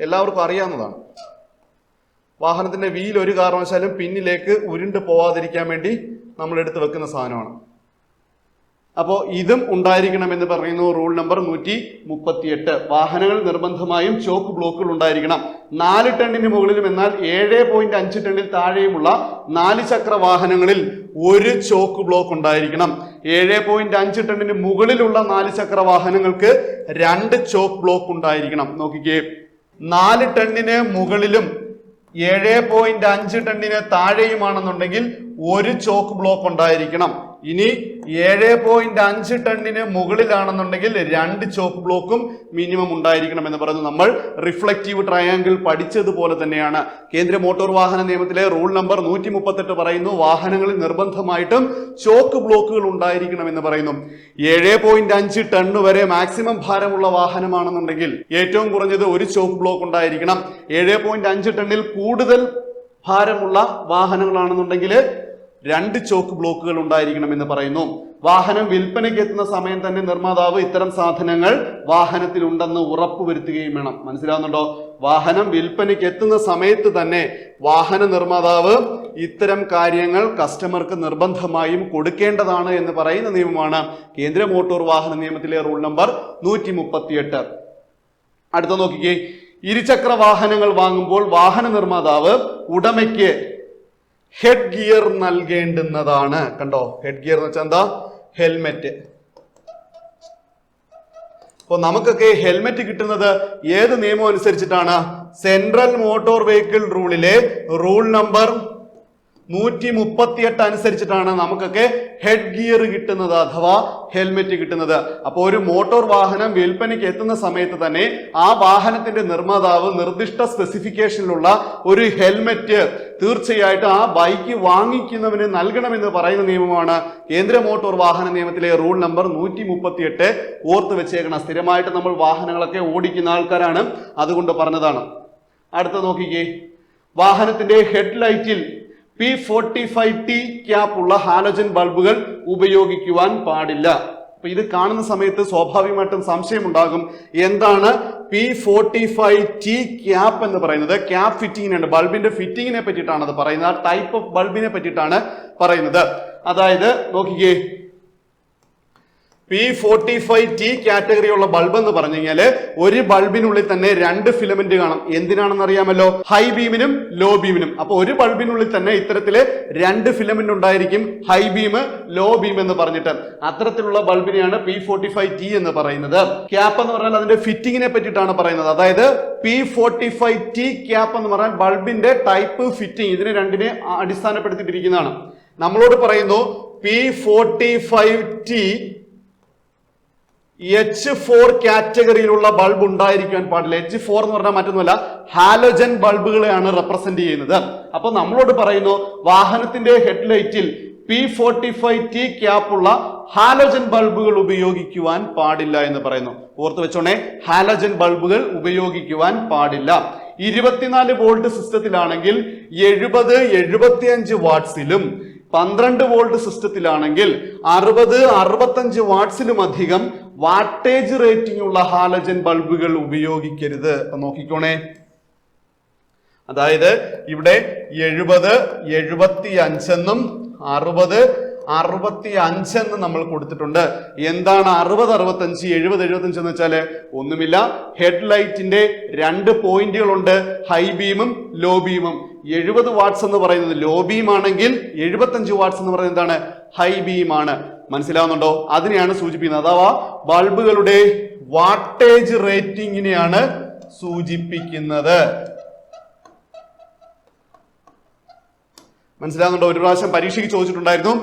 എല്ലാവർക്കും അറിയാവുന്നതാണ്. വാഹനത്തിന്റെ വീൽ ഒരു കാരണവശാലും പിന്നിലേക്ക് ഉരുണ്ടു പോവാതിരിക്കാൻ വേണ്ടി നമ്മൾ എടുത്ത് വെക്കുന്ന സാധനമാണ്. അപ്പോൾ ഇതും ഉണ്ടായിരിക്കണം എന്ന് പറയുന്നു റൂൾ നമ്പർ 138. വാഹനങ്ങൾ നിർബന്ധമായും ചോക്ക് ബ്ലോക്കുകൾ ഉണ്ടായിരിക്കണം. 4 ടണ്ണിന് മുകളിലും എന്നാൽ 7.5 ടണ്ണിൽ താഴെയുമുള്ള 4 ചക്ര വാഹനങ്ങളിൽ ഒരു ചോക്ക് ബ്ലോക്ക് ഉണ്ടായിരിക്കണം. 7.5 ടണ്ണിന് മുകളിലുള്ള 4 ചക്ര വാഹനങ്ങൾക്ക് 2 ചോക്ക് ബ്ലോക്ക് ഉണ്ടായിരിക്കണം. നോക്കിക്കേ, 4 ടണ്ണിന് മുകളിലും 7.5 ടണ്ണിന് താഴെയുമാണെന്നുണ്ടെങ്കിൽ ഒരു ചോക്ക് ബ്ലോക്ക് ഉണ്ടായിരിക്കണം. ഇനി 7.5 ടണ്ണിന് മുകളിലാണെന്നുണ്ടെങ്കിൽ 2 ചോക്ക് ബ്ലോക്കും മിനിമം ഉണ്ടായിരിക്കണം എന്ന് പറയുന്നു. നമ്മൾ റിഫ്ലക്റ്റീവ് ട്രയാങ്കിൾ പഠിച്ചതുപോലെ തന്നെയാണ്. കേന്ദ്ര മോട്ടോർ വാഹന നിയമത്തിലെ റൂൾ നമ്പർ 138 പറയുന്നു വാഹനങ്ങളിൽ നിർബന്ധമായിട്ടും ചോക്ക് ബ്ലോക്കുകൾ ഉണ്ടായിരിക്കണം എന്ന് പറയുന്നു. 7.5 ടണ്ണ് വരെ മാക്സിമം ഭാരമുള്ള വാഹനമാണെന്നുണ്ടെങ്കിൽ ഏറ്റവും കുറഞ്ഞത് ഒരു ചോക്ക് ബ്ലോക്ക് ഉണ്ടായിരിക്കണം. 7.5 ടണ്ണിൽ കൂടുതൽ ഭാരമുള്ള വാഹനങ്ങളാണെന്നുണ്ടെങ്കിൽ 2 ചോക്ക് ബ്ലോക്കുകൾ ഉണ്ടായിരിക്കണം എന്ന് പറയുന്നു. വാഹനം വിൽപ്പനയ്ക്ക് എത്തുന്ന സമയം തന്നെ നിർമ്മാതാവ് ഇത്തരം സാധനങ്ങൾ വാഹനത്തിൽ ഉണ്ടെന്ന് ഉറപ്പുവരുത്തുകയും വേണം. മനസ്സിലാവുന്നുണ്ടോ? വാഹനം വിൽപ്പനയ്ക്ക് എത്തുന്ന സമയത്ത് തന്നെ വാഹന നിർമ്മാതാവ് ഇത്തരം കാര്യങ്ങൾ കസ്റ്റമർക്ക് നിർബന്ധമായും കൊടുക്കേണ്ടതാണ് എന്ന് പറയുന്ന നിയമമാണ് കേന്ദ്ര മോട്ടോർ വാഹന നിയമത്തിലെ റൂൾ നമ്പർ 138. അടുത്ത നോക്കിക്കേ, ഇരുചക്ര വാഹനങ്ങൾ വാങ്ങുമ്പോൾ വാഹന നിർമ്മാതാവ് ഉടമയ്ക്ക് ഹെഡ് ഗിയർ നൽകേണ്ടുന്നതാണ്. കണ്ടോ, ഹെഡ് ഗിയർ എന്ന് വെച്ചാൽ എന്താ? ഹെൽമെറ്റ്. അപ്പൊ നമുക്കൊക്കെ ഹെൽമെറ്റ് കിട്ടുന്നത് ഏത് നിയമം അനുസരിച്ചിട്ടാണ്? സെൻട്രൽ മോട്ടോർ വെഹിക്കിൾ റൂളിലെ റൂൾ നമ്പർ 138 അനുസരിച്ചിട്ടാണ് നമുക്കൊക്കെ ഹെഡ് ഗിയർ കിട്ടുന്നത് അഥവാ ഹെൽമെറ്റ് കിട്ടുന്നത്. അപ്പോൾ ഒരു മോട്ടോർ വാഹനം വിൽപ്പനയ്ക്ക് എത്തുന്ന സമയത്ത് തന്നെ ആ വാഹനത്തിന്റെ നിർമ്മാതാവ് നിർദ്ദിഷ്ട സ്പെസിഫിക്കേഷനിലുള്ള ഒരു ഹെൽമെറ്റ് തീർച്ചയായിട്ടും ആ ബൈക്ക് വാങ്ങിക്കുന്നവന് നൽകണമെന്ന് പറയുന്ന നിയമമാണ് കേന്ദ്ര മോട്ടോർ വാഹന നിയമത്തിലെ റൂൾ നമ്പർ 138. ഓർത്ത് വെച്ചേക്കണം. സ്ഥിരമായിട്ട് നമ്മൾ വാഹനങ്ങളൊക്കെ ഓടിക്കുന്ന ആൾക്കാരാണ്, അതുകൊണ്ട് പറഞ്ഞതാണ്. അടുത്ത നോക്കിക്കേ, വാഹനത്തിന്റെ ഹെഡ് ലൈറ്റിൽ P45T ക്യാപ്പ് ഉള്ള ഹാലോജൻ ബൾബുകൾ ഉപയോഗിക്കുവാൻ പാടില്ല. അപ്പൊ ഇത് കാണുന്ന സമയത്ത് സ്വാഭാവികമായിട്ടും സംശയം ഉണ്ടാകും, എന്താണ് P45T ക്യാപ്പ് എന്ന് പറയുന്നത്? ക്യാപ്പ് ഫിറ്റിങ്ങിനുണ്ട്, ബൾബിന്റെ ഫിറ്റിങ്ങിനെ പറ്റിയിട്ടാണ് അത് പറയുന്നത്. ടൈപ്പ് ഓഫ് ബൾബിനെ പറ്റിയിട്ടാണ് പറയുന്നത്. അതായത് നോക്കിക്കേ, P45T കാറ്റഗറിയുള്ള ബൾബ് എന്ന് പറഞ്ഞു കഴിഞ്ഞാല് ഒരു ബൾബിനുള്ളിൽ തന്നെ 2 ഫിലമെന്റ് കാണും. എന്തിനാണെന്ന് അറിയാമല്ലോ? ഹൈ ബീമിനും ലോ ബീമിനും. അപ്പൊ ഒരു ബൾബിനുള്ളിൽ തന്നെ ഇത്തരത്തില് 2 ഫിലമെന്റ് ഉണ്ടായിരിക്കും, ഹൈ ബീം, ലോ ബീം എന്ന് പറഞ്ഞിട്ട്. അത്തരത്തിലുള്ള ബൾബിനെയാണ് P45T എന്ന് പറയുന്നത്. ക്യാപ്പ് എന്ന് പറഞ്ഞാൽ അതിന്റെ ഫിറ്റിങ്ങിനെ പറ്റിയിട്ടാണ് പറയുന്നത്. അതായത് P45T ക്യാപ്പ് എന്ന് പറഞ്ഞാൽ ബൾബിന്റെ ടൈപ്പ്, ഫിറ്റിംഗ്, ഇതിനെ രണ്ടിനെ അടിസ്ഥാനപ്പെടുത്തിയിട്ടിരിക്കുന്നതാണ്. നമ്മളോട് പറയുന്നു P45T H4 കാറ്റഗറിയിലുള്ള ബൾബ് ഉണ്ടായിരിക്കാൻ പാടില്ല. H4 എന്ന് പറഞ്ഞാൽ മറ്റൊന്നുമല്ല, ഹാലോജൻ ബൾബുകളെയാണ് റെപ്രസെന്റ് ചെയ്യുന്നത്. അപ്പൊ നമ്മളോട് പറയുന്നു വാഹനത്തിന്റെ ഹെഡ്ലൈറ്റിൽ P45T ക്യാപ്പുള്ള ഹാലോജൻ ബൾബുകൾ ഉപയോഗിക്കുവാൻ പാടില്ല എന്ന് പറയുന്നു. ഓർത്ത് വെച്ചോണേ, ഹാലോജൻ ബൾബുകൾ ഉപയോഗിക്കുവാൻ പാടില്ല. 24 വോൾട്ട് സിസ്റ്റത്തിലാണെങ്കിൽ 70-75 വാട്ട്സിലും 12 വോൾട്ട് സിസ്റ്റത്തിലാണെങ്കിൽ 60-65 വാട്ട്സിലും അധികം വാട്ടേജ് റേറ്റിംഗ് ഉള്ള ഹാലജൻ ബൾബുകൾ ഉപയോഗിക്കരുത്. നോക്കിക്കോണേ, അതായത് ഇവിടെ 70-75 എന്നും 60-65 എന്ന് നമ്മൾ കൊടുത്തിട്ടുണ്ട്. എന്താണ് 60-65, 70-75 എന്ന് വെച്ചാല് ഒന്നുമില്ല, ഹെഡ് ലൈറ്റിന്റെ 2 പോയിന്റുകളുണ്ട്, ഹൈ ബീമും ലോ ബീമും. 70 വാട്ട്സ് എന്ന് പറയുന്നത് ലോ ബീം ആണെങ്കിൽ 75 വാട്ട്സ് എന്ന് പറയുന്നത് എന്താണ്? ഹൈ ബീം ആണ്. മനസ്സിലാവുന്നുണ്ടോ? അതിനെയാണ് സൂചിപ്പിക്കുന്നത്. അഥവാ ബൾബുകളുടെ വാട്ടേജ് റേറ്റിംഗിനെയാണ് സൂചിപ്പിക്കുന്നത്. മനസ്സിലാവുന്നുണ്ടോ? ഒരു പ്രാവശ്യം പരീക്ഷയ്ക്ക് ചോദിച്ചിട്ടുണ്ടായിരുന്നു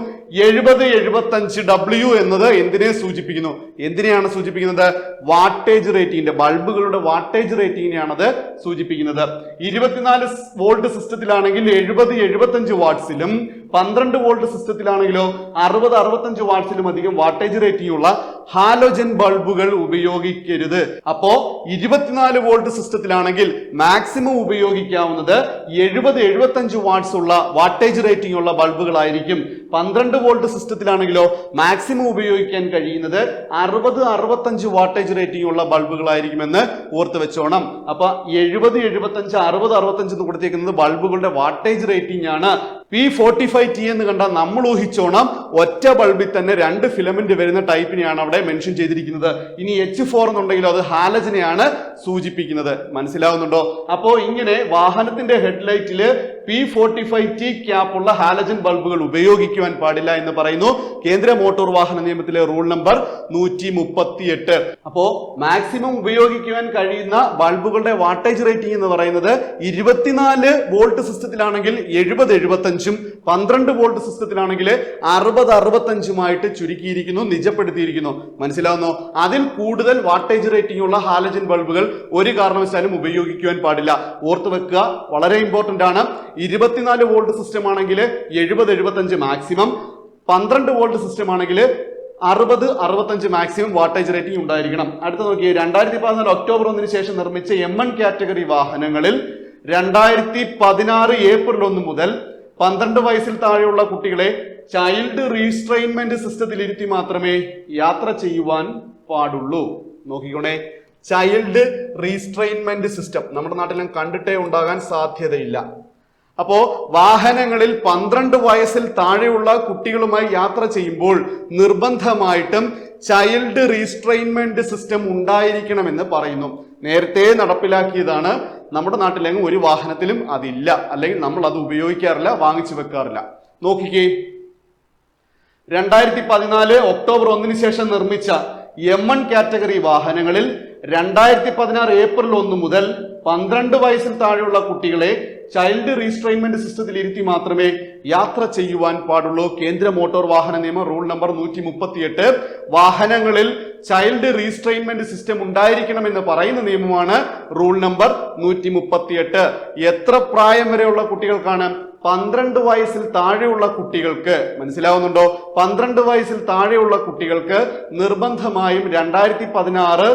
70-75 W എന്നത് എന്തിനെ സൂചിപ്പിക്കുന്നു? എന്തിനെയാണ് സൂചിപ്പിക്കുന്നത്? വാട്ടേജ് റേറ്റിംഗിന്റെ, ബൾബുകളുടെ വാട്ടേജ് റേറ്റിംഗിനെയാണ് അത് സൂചിപ്പിക്കുന്നത്. 24 വോൾട്ട് സിസ്റ്റത്തിലാണെങ്കിൽ 70-75 വാട്ട്സിലും 12 വോൾട്ട് സിസ്റ്റത്തിലാണെങ്കിലോ 60-65 വാട്ട്സിലും അധികം വാട്ടേജ് റേറ്റിംഗ് ഉള്ള ഹാലോജൻ ബൾബുകൾ ഉപയോഗിക്കരുത്. അപ്പോ 24 വോൾട്ട് സിസ്റ്റത്തിലാണെങ്കിൽ മാക്സിമം ഉപയോഗിക്കാവുന്നത് 70-75 വാട്ട്സ് ഉള്ള വാട്ടേജ് റേറ്റിംഗ് ഉള്ള ബൾബുകളായിരിക്കും. 12 വോൾട്ട് സിസ്റ്റത്തിലാണെങ്കിലോ മാക്സിമം ഉപയോഗിക്കാൻ കഴിയുന്നത് 60-65 വാട്ടേജ് റേറ്റിംഗ് ഉള്ള ബൾബുകളായിരിക്കുമെന്ന് ഓർത്ത് വെച്ചോണം. അപ്പൊ 70-75, 60-65 എന്ന് കൊടുത്തേക്കുന്നത് ബൾബുകളുടെ വാട്ടേജ് റേറ്റിംഗ് ആണ്. P45T എന്ന് കണ്ടാൽ നമ്മൾ ഊഹിച്ചോണം ഒറ്റ ബൾബിൽ തന്നെ 2 ഫിലമെന്റ് വരുന്ന ടൈപ്പിനെയാണ് അവിടെ മെൻഷൻ ചെയ്തിരിക്കുന്നത്. ഇനി H4 എന്നുണ്ടെങ്കിൽ അത് ഹാലജനെയാണ് സൂചിപ്പിക്കുന്നത്. മനസ്സിലാവുന്നുണ്ടോ? അപ്പോ ഇങ്ങനെ വാഹനത്തിന്റെ ഹെഡ്ലൈറ്റില് P45T ക്യാപ്പ് ഉള്ള ഹാലജൻ ബൾബുകൾ ഉപയോഗിക്കുവാൻ പാടില്ല എന്ന് പറയുന്നു കേന്ദ്ര മോട്ടോർ വാഹന നിയമത്തിലെ റൂൾ നമ്പർ 138. അപ്പോ മാക്സിമം ഉപയോഗിക്കുവാൻ കഴിയുന്ന ബൾബുകളുടെ വാട്ടേജ് റേറ്റിംഗ് എന്ന് പറയുന്നത് 24 വോൾട്ട് സിസ്റ്റത്തിലാണെങ്കിൽ 70-75, 12 വോൾട്ട് സിസ്റ്റത്തിലാണെങ്കിൽ 60-65 ചുരുക്കിയിരിക്കുന്നു, നിജപ്പെടുത്തിയിരിക്കുന്നു. മനസ്സിലാവുന്നോ? അതിൽ കൂടുതൽ വാട്ടേജ് റേറ്റിംഗ് ഉള്ള ഹാലജൻ ബൾബുകൾ ഒരു കാരണവശാലും ഉപയോഗിക്കുവാൻ പാടില്ല. ഓർത്തു വെക്കുക, വളരെ ഇമ്പോർട്ടന്റ് ആണ്. 24 വോൾട്ട് സിസ്റ്റം ആണെങ്കിൽ 70-75 മാക്സിമം, 12 വോൾട്ട് സിസ്റ്റം ആണെങ്കിൽ 60-65 മാക്സിമം വാട്ടേജ് റേറ്റിംഗ് ഉണ്ടായിരിക്കണം. അടുത്ത നോക്കിയേ, 2014 ഒക്ടോബർ 1 ശേഷം നിർമ്മിച്ച M1 കാറ്റഗറി വാഹനങ്ങളിൽ 2016 ഏപ്രിൽ 1 മുതൽ 12 വയസ്സിൽ താഴെയുള്ള കുട്ടികളെ ചൈൽഡ് റീസ്ട്രെയിൻമെന്റ് സിസ്റ്റത്തിൽ ഇരുത്തി മാത്രമേ യാത്ര ചെയ്യുവാൻ പാടുള്ളൂ. നോക്കിക്കോണേ, ചൈൽഡ് റീസ്ട്രെയിൻമെന്റ് സിസ്റ്റം നമ്മുടെ നാട്ടിലും കണ്ടിട്ടേ ഉണ്ടാകാൻ സാധ്യതയില്ല. അപ്പോ വാഹനങ്ങളിൽ 12 വയസ്സിൽ താഴെയുള്ള കുട്ടികളുമായി യാത്ര ചെയ്യുമ്പോൾ നിർബന്ധമായിട്ടും ചൈൽഡ് റീസ്ട്രെയിൻമെന്റ് സിസ്റ്റം ഉണ്ടായിരിക്കണമെന്ന് പറയുന്നു. നേരത്തെ നടപ്പിലാക്കിയതാണ്. നമ്മുടെ നാട്ടിലെങ്ങും ഒരു വാഹനത്തിലും അതില്ല, അല്ലെങ്കിൽ നമ്മൾ അത് ഉപയോഗിക്കാറില്ല, വാങ്ങിച്ചു വെക്കാറില്ല. നോക്കിക്കേ, 2014 ഒക്ടോബർ 1 ശേഷം നിർമ്മിച്ച M1 കാറ്റഗറി വാഹനങ്ങളിൽ 2016 ഏപ്രിൽ 1 മുതൽ 12 വയസ്സിൽ താഴെയുള്ള കുട്ടികളെ ചൈൽഡ് റീസ്ട്രെയിൻമെന്റ് സിസ്റ്റത്തിൽ ഇരുത്തി മാത്രമേ യാത്ര ചെയ്യുവാൻ പാടുള്ളൂ. കേന്ദ്ര മോട്ടോർ വാഹന നിയമം റൂൾ നമ്പർ 138. വാഹനങ്ങളിൽ ചൈൽഡ് റീസ്ട്രെയിൻമെന്റ് സിസ്റ്റം ഉണ്ടായിരിക്കണമെന്ന് പറയുന്ന നിയമമാണ് റൂൾ നമ്പർ 138. എത്ര പ്രായം വരെയുള്ള കുട്ടികൾക്കാണ്? 12 വയസ്സിൽ താഴെയുള്ള കുട്ടികൾക്ക്. മനസ്സിലാവുന്നുണ്ടോ? 12 വയസ്സിൽ താഴെയുള്ള കുട്ടികൾക്ക് നിർബന്ധമായും 2016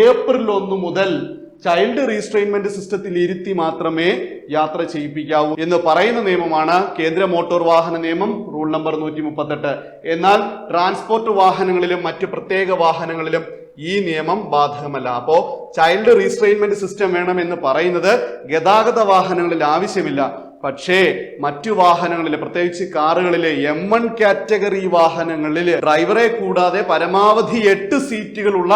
ഏപ്രിൽ 1 മുതൽ ചൈൽഡ് റീസ്ട്രെയിൻമെന്റ് സിസ്റ്റത്തിൽ ഇരുത്തി മാത്രമേ യാത്ര ചെയ്യിപ്പിക്കാവൂ എന്ന് പറയുന്ന നിയമമാണ് കേന്ദ്ര മോട്ടോർ വാഹന നിയമം റൂൾ നമ്പർ 138. എന്നാൽ ട്രാൻസ്പോർട്ട് വാഹനങ്ങളിലും മറ്റ് പ്രത്യേക വാഹനങ്ങളിലും ഈ നിയമം ബാധകമല്ല. അപ്പോ ചൈൽഡ് റീസ്ട്രെയിൻമെന്റ് സിസ്റ്റം വേണം എന്ന് പറയുന്നത് ഗതാഗത വാഹനങ്ങളിൽ ആവശ്യമില്ല. പക്ഷേ മറ്റു വാഹനങ്ങളിൽ, പ്രത്യേകിച്ച് കാറുകളിലെ M1 കാറ്റഗറി വാഹനങ്ങളിൽ ഡ്രൈവറെ കൂടാതെ പരമാവധി 8 സീറ്റുകളുള്ള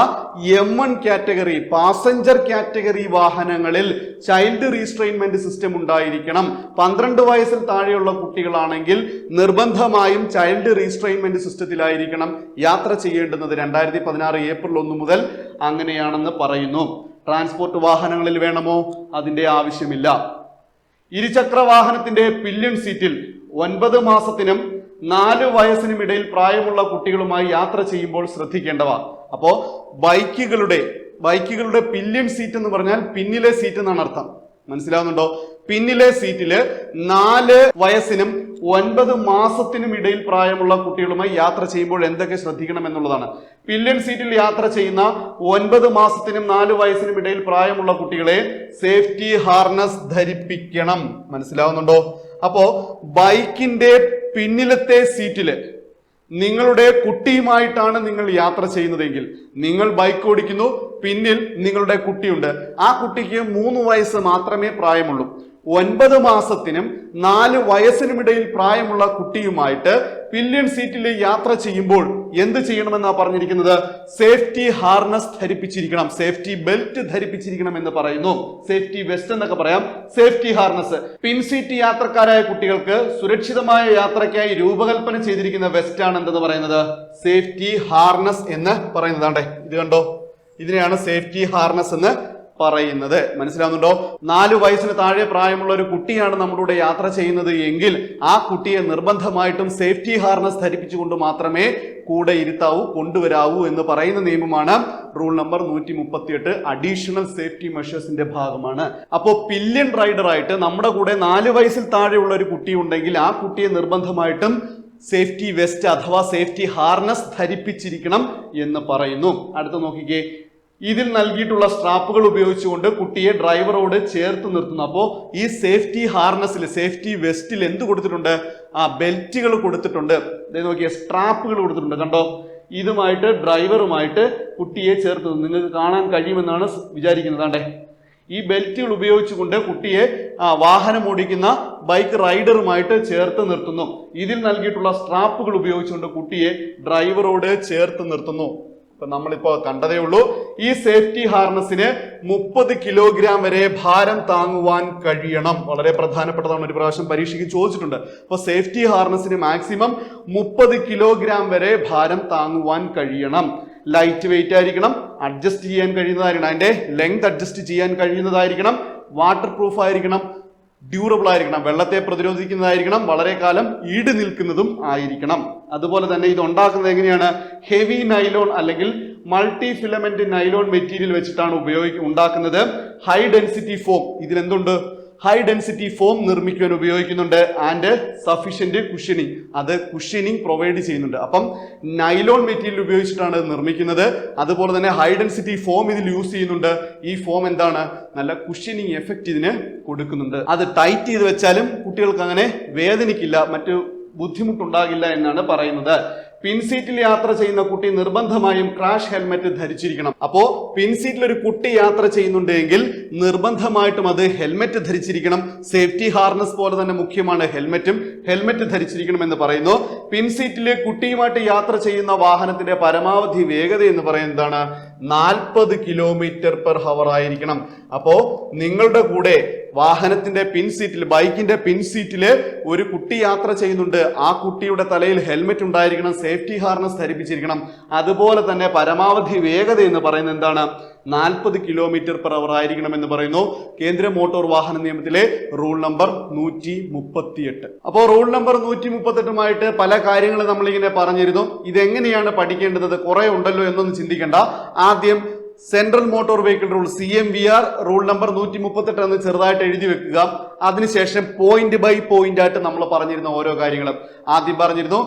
M1 കാറ്റഗറി പാസഞ്ചർ കാറ്റഗറി വാഹനങ്ങളിൽ ചൈൽഡ് റീസ്ട്രെയിൻമെന്റ് സിസ്റ്റം ഉണ്ടായിരിക്കണം. 12 വയസ്സിൽ താഴെയുള്ള കുട്ടികളാണെങ്കിൽ നിർബന്ധമായും ചൈൽഡ് റീസ്ട്രെയിൻമെന്റ് സിസ്റ്റത്തിലായിരിക്കണം യാത്ര ചെയ്യേണ്ടുന്നത്. 2016 ഏപ്രിൽ 1 മുതൽ അങ്ങനെയാണെന്ന് പറയുന്നു. ട്രാൻസ്പോർട്ട് വാഹനങ്ങളിൽ വേണമോ? അതിന്റെ ആവശ്യമില്ല. ഇരുചക്ര വാഹനത്തിന്റെ പില്യൺ സീറ്റിൽ 9 മാസത്തിനും 4 വയസ്സിനും ഇടയിൽ പ്രായമുള്ള കുട്ടികളുമായി യാത്ര ചെയ്യുമ്പോൾ ശ്രദ്ധിക്കേണ്ടവ. അപ്പോ ബൈക്കുകളുടെ പില്യൺ സീറ്റ് എന്ന് പറഞ്ഞാൽ പിന്നിലെ സീറ്റ് എന്നാണ് അർത്ഥം. മനസ്സിലാവുന്നുണ്ടോ? പിന്നിലെ സീറ്റില് 4 വയസ്സിനും 9 മാസത്തിനും ഇടയിൽ പ്രായമുള്ള കുട്ടികളുമായി യാത്ര ചെയ്യുമ്പോൾ എന്തൊക്കെ ശ്രദ്ധിക്കണം എന്നുള്ളതാണ്. പില്യൺ സീറ്റിൽ യാത്ര ചെയ്യുന്ന 9 മാസത്തിനും 4 വയസ്സിനും ഇടയിൽ പ്രായമുള്ള കുട്ടികളെ സേഫ്റ്റി ഹാർനസ് ധരിപ്പിക്കണം. മനസ്സിലാവുന്നുണ്ടോ? അപ്പോ ബൈക്കിന്റെ പിന്നിലത്തെ സീറ്റില് നിങ്ങളുടെ കുട്ടിയുമായിട്ടാണ് നിങ്ങൾ യാത്ര ചെയ്യുന്നതെങ്കിൽ, നിങ്ങൾ ബൈക്ക് ഓടിക്കുന്നു, പിന്നിൽ നിങ്ങളുടെ കുട്ടിയുണ്ട്, ആ കുട്ടിക്ക് 3 വയസ്സ് മാത്രമേ പ്രായമുള്ളൂ. 9 മാസത്തിനും 4 വയസ്സിനുമിടയിൽ പ്രായമുള്ള കുട്ടിയുമായിട്ട് പില്യൺ സീറ്റിൽ യാത്ര ചെയ്യുമ്പോൾ എന്ത് ചെയ്യണമെന്നാ പറഞ്ഞിരിക്കുന്നത്? സേഫ്റ്റി ഹാർനസ് ധരിപ്പിച്ചിരിക്കണം, സേഫ്റ്റി ബെൽറ്റ് ധരിപ്പിച്ചിരിക്കണം എന്ന് പറയുന്നു. സേഫ്റ്റി വെസ്റ്റ് എന്നൊക്കെ പറയാം, സേഫ്റ്റി ഹാർനസ്. പിൻസീറ്റ് യാത്രക്കാരായ കുട്ടികൾക്ക് സുരക്ഷിതമായ യാത്രയ്ക്കായി രൂപകൽപ്പന ചെയ്തിരിക്കുന്ന വെസ്റ്റ് ആണ് എന്തെന്ന് പറയുന്നത്? സേഫ്റ്റി ഹാർനസ് എന്ന് പറയുന്നതാണ്ടേ, ഇത് കണ്ടോ, ഇതിനെയാണ് സേഫ്റ്റി ഹാർനസ് എന്ന് പറയുന്നത്. മനസ്സിലാവുന്നുണ്ടോ? 4 വയസ്സിന് താഴെ പ്രായമുള്ള ഒരു കുട്ടിയാണ് നമ്മളുടെ യാത്ര ചെയ്യുന്നത് എങ്കിൽ ആ കുട്ടിയെ നിർബന്ധമായിട്ടും സേഫ്റ്റി ഹാർനസ് ധരിപ്പിച്ചുകൊണ്ട് മാത്രമേ കൂടെ ഇരുത്താവൂ, കൊണ്ടുവരാവൂ എന്ന് പറയുന്ന നിയമമാണ് റൂൾ നമ്പർ 138. അഡീഷണൽ സേഫ്റ്റി മെഷേഴ്സിന്റെ ഭാഗമാണ്. അപ്പോൾ പില്യൺ റൈഡർ ആയിട്ട് നമ്മുടെ കൂടെ 4 വയസ്സിൽ താഴെയുള്ള ഒരു കുട്ടി ഉണ്ടെങ്കിൽ ആ കുട്ടിയെ നിർബന്ധമായിട്ടും സേഫ്റ്റി വെസ്റ്റ് അഥവാ സേഫ്റ്റി ഹാർനസ് ധരിപ്പിച്ചിരിക്കണം എന്ന് പറയുന്നു. അടുത്ത നോക്കിക്കേ, ഇതിൽ നൽകിയിട്ടുള്ള സ്ട്രാപ്പുകൾ ഉപയോഗിച്ചുകൊണ്ട് കുട്ടിയെ ഡ്രൈവറോട് ചേർത്ത് നിർത്തുന്നു. അപ്പോൾ ഈ സേഫ്റ്റി ഹാർനസിൽ, സേഫ്റ്റി വെസ്റ്റിൽ എന്ത് കൊടുത്തിട്ടുണ്ട്? ബെൽറ്റുകൾ കൊടുത്തിട്ടുണ്ട്. നോക്കിയ സ്ട്രാപ്പുകൾ കൊടുത്തിട്ടുണ്ട്. കണ്ടോ, ഇതുമായിട്ട് ഡ്രൈവറുമായിട്ട് കുട്ടിയെ ചേർത്ത് നിങ്ങൾക്ക് കാണാൻ കഴിയുമെന്നാണ് വിചാരിക്കുന്നത്. ഈ ബെൽറ്റുകൾ ഉപയോഗിച്ചുകൊണ്ട് കുട്ടിയെ വാഹനം ഓടിക്കുന്ന ബൈക്ക് റൈഡറുമായിട്ട് ചേർത്ത് നിർത്തുന്നു. ഇതിൽ നൽകിയിട്ടുള്ള സ്ട്രാപ്പുകൾ ഉപയോഗിച്ചുകൊണ്ട് കുട്ടിയെ ഡ്രൈവറോട് ചേർത്ത് നിർത്തുന്നു. ഇപ്പൊ നമ്മളിപ്പോ കണ്ടതേ ഉള്ളൂ. ഈ സേഫ്റ്റി ഹാർനസിന് 30 കിലോഗ്രാം വരെ ഭാരം താങ്ങുവാൻ കഴിയണം. വളരെ പ്രധാനപ്പെട്ടതാണ്, ഒരു പ്രാവശ്യം പരീക്ഷയ്ക്ക് ചോദിച്ചിട്ടുണ്ട്. അപ്പൊ സേഫ്റ്റി ഹാർനസിന് മാക്സിമം 30 കിലോഗ്രാം വരെ ഭാരം താങ്ങുവാൻ കഴിയണം. ലൈറ്റ് വെയിറ്റ് ആയിരിക്കണം, അഡ്ജസ്റ്റ് ചെയ്യാൻ കഴിയുന്നതായിരിക്കണം, അതിന്റെ ലെങ്ത് അഡ്ജസ്റ്റ് ചെയ്യാൻ കഴിയുന്നതായിരിക്കണം, വാട്ടർ പ്രൂഫ് ആയിരിക്കണം, ഡ്യൂറബിൾ ആയിരിക്കണം, വെള്ളത്തെ പ്രതിരോധിക്കുന്നതായിരിക്കണം, വളരെ കാലം ഈട് നിൽക്കുന്നതും ആയിരിക്കണം. അതുപോലെ തന്നെ ഇത് ഉണ്ടാക്കുന്നത് എങ്ങനെയാണ്? ഹെവി നൈലോൺ അല്ലെങ്കിൽ മൾട്ടി ഫിലമെന്റ് നൈലോൺ മെറ്റീരിയൽ വെച്ചിട്ടാണ് ഉണ്ടാക്കുന്നത്. ഹൈ ഡെൻസിറ്റി ഫോം, ഇതിലെന്തുണ്ട്? ഹൈ ഡെൻസിറ്റി ഫോം നിർമ്മിക്കുവാൻ ഉപയോഗിക്കുന്നുണ്ട്. ആൻഡ് സഫീഷ്യന്റ് കുഷനിങ്, അത് കുഷനിങ് പ്രൊവൈഡ് ചെയ്യുന്നുണ്ട്. അപ്പം നൈലോൺ മെറ്റീരിയൽ ഉപയോഗിച്ചിട്ടാണ് നിർമ്മിക്കുന്നത്. അതുപോലെ തന്നെ ഹൈ ഡെൻസിറ്റി ഫോം ഇതിൽ യൂസ് ചെയ്യുന്നുണ്ട്. ഈ ഫോം എന്താണ്? നല്ല കുഷനിങ് എഫക്റ്റ് ഇതിന് കൊടുക്കുന്നുണ്ട്. അത് ടൈറ്റ് ചെയ്ത് വെച്ചാലും കുട്ടികൾക്ക് അങ്ങനെ വേദനിക്കില്ല, മറ്റു ബുദ്ധിമുട്ടുണ്ടാകില്ല എന്നാണ് പറയുന്നത്. പിൻസീറ്റിൽ യാത്ര ചെയ്യുന്ന കുട്ടി നിർബന്ധമായും ക്രാഷ് ഹെൽമെറ്റ് ധരിച്ചിരിക്കണം. അപ്പോ പിൻസീറ്റിൽ ഒരു കുട്ടി യാത്ര ചെയ്യുന്നുണ്ടെങ്കിൽ നിർബന്ധമായിട്ടും അത് ഹെൽമെറ്റ് ധരിച്ചിരിക്കണം. സേഫ്റ്റി ഹാർനസ് പോലെ തന്നെ മുഖ്യമാണ് ഹെൽമെറ്റ് ധരിച്ചിരിക്കണം എന്ന് പറയുന്നു. പിൻസീറ്റിൽ കുട്ടിയുമായിട്ട് യാത്ര ചെയ്യുന്ന വാഹനത്തിന്റെ പരമാവധി വേഗത എന്ന് പറയുന്നതാണ് 40 km/h ആയിരിക്കണം. അപ്പോ നിങ്ങളുടെ കൂടെ വാഹനത്തിന്റെ പിൻസീറ്റിൽ, ബൈക്കിന്റെ പിൻസീറ്റില് ഒരു കുട്ടി യാത്ര ചെയ്യുന്നുണ്ട്. ആ കുട്ടിയുടെ തലയിൽ ഹെൽമെറ്റ് ഉണ്ടായിരിക്കണം, സേഫ്റ്റി ഹാർനസ് ധരിപ്പിച്ചിരിക്കണം. അതുപോലെ തന്നെ പരമാവധി വേഗത എന്ന് പറയുന്നത് എന്താണ്? 40 km/h ആയിരിക്കണം എന്ന് പറയുന്നു കേന്ദ്ര മോട്ടോർ വാഹന നിയമത്തിലെ റൂൾ നമ്പർ 138. അപ്പോൾ റൂൾ നമ്പർ 138 പല കാര്യങ്ങൾ നമ്മളിങ്ങനെ പറഞ്ഞിരുന്നു. ഇതെങ്ങനെയാണ് പഠിക്കേണ്ടത്? കുറെ ഉണ്ടല്ലോ എന്നൊന്നും ചിന്തിക്കേണ്ട. ആദ്യം central motor vehicle rule CMVR rule number 138 എന്ന് ചെറുതായിട്ട് എഴുതി വെക്കുക. അതിനുശേഷം പോയിന്റ് ബൈ പോയിന്റ് ആയിട്ട് നമ്മൾ പറഞ്ഞിരുന്ന ഓരോ കാര്യങ്ങളും ആദ്യം പറഞ്ഞിരുന്നു.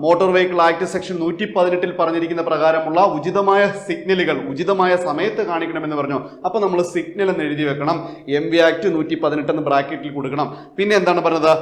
മോട്ടോർ വെഹിക്കിൾ ആക്ട് സെക്ഷൻ 118 പറഞ്ഞിരിക്കുന്ന പ്രകാരമുള്ള ഉചിതമായ സിഗ്നലുകൾ ഉചിതമായ സമയത്ത് കാണിക്കണമെന്ന് പറഞ്ഞു. അപ്പൊ നമ്മൾ സിഗ്നൽ എന്ന് എഴുതി വെക്കണം. MV ആക്ട് 118 എന്ന് ബ്രാക്കറ്റിൽ കൊടുക്കണം. പിന്നെ എന്താണ് പറഞ്ഞത്?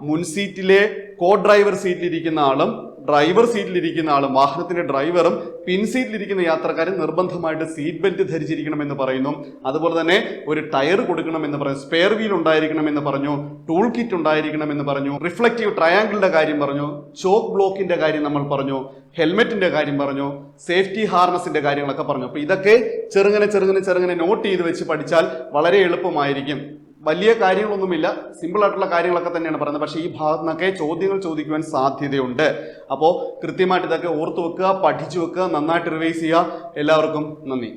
മുൻസീറ്റിലെ കോ ഡ്രൈവർ സീറ്റിലിരിക്കുന്ന ആളും ഡ്രൈവർ സീറ്റിലിരിക്കുന്ന ആളും വാഹനത്തിന്റെ ഡ്രൈവറും പിൻസീറ്റിലിരിക്കുന്ന യാത്രക്കാരും നിർബന്ധമായിട്ട് സീറ്റ് ബെൽറ്റ് ധരിച്ചിരിക്കണം എന്ന് പറയുന്നു. അതുപോലെ തന്നെ ഒരു ടയർ കൊടുക്കണം എന്ന് പറഞ്ഞു, സ്പെയർ വീൽ ഉണ്ടായിരിക്കണം എന്ന് പറഞ്ഞു, ടൂൾ കിറ്റ് ഉണ്ടായിരിക്കണം എന്ന് പറഞ്ഞു, റിഫ്ലക്റ്റീവ് ട്രയാങ്കിളിന്റെ കാര്യം പറഞ്ഞു, ചോക്ക് ബ്ലോക്കിന്റെ കാര്യം നമ്മൾ പറഞ്ഞു, ഹെൽമെറ്റിന്റെ കാര്യം പറഞ്ഞു, സേഫ്റ്റി ഹാർനസിന്റെ കാര്യങ്ങളൊക്കെ പറഞ്ഞു. അപ്പൊ ഇതൊക്കെ ചെറുങ്ങനെ നോട്ട് ചെയ്ത് വെച്ച് പഠിച്ചാൽ വളരെ എളുപ്പമായിരിക്കും. വലിയ കാര്യങ്ങളൊന്നുമില്ല, സിമ്പിൾ ആയിട്ടുള്ള കാര്യങ്ങളൊക്കെ തന്നെയാണ് പറയുന്നത്. പക്ഷേ ഈ ഭാഗത്ത് നിന്നൊക്കെ ചോദ്യങ്ങൾ ചോദിക്കുവാൻ സാധ്യതയുണ്ട്. അപ്പോൾ കൃത്യമായിട്ട് ഇതൊക്കെ ഓർത്തു വെക്കുക, പഠിച്ചു വെക്കുക, നന്നായിട്ട് റിവൈസ് ചെയ്യുക. എല്ലാവർക്കും നന്ദി.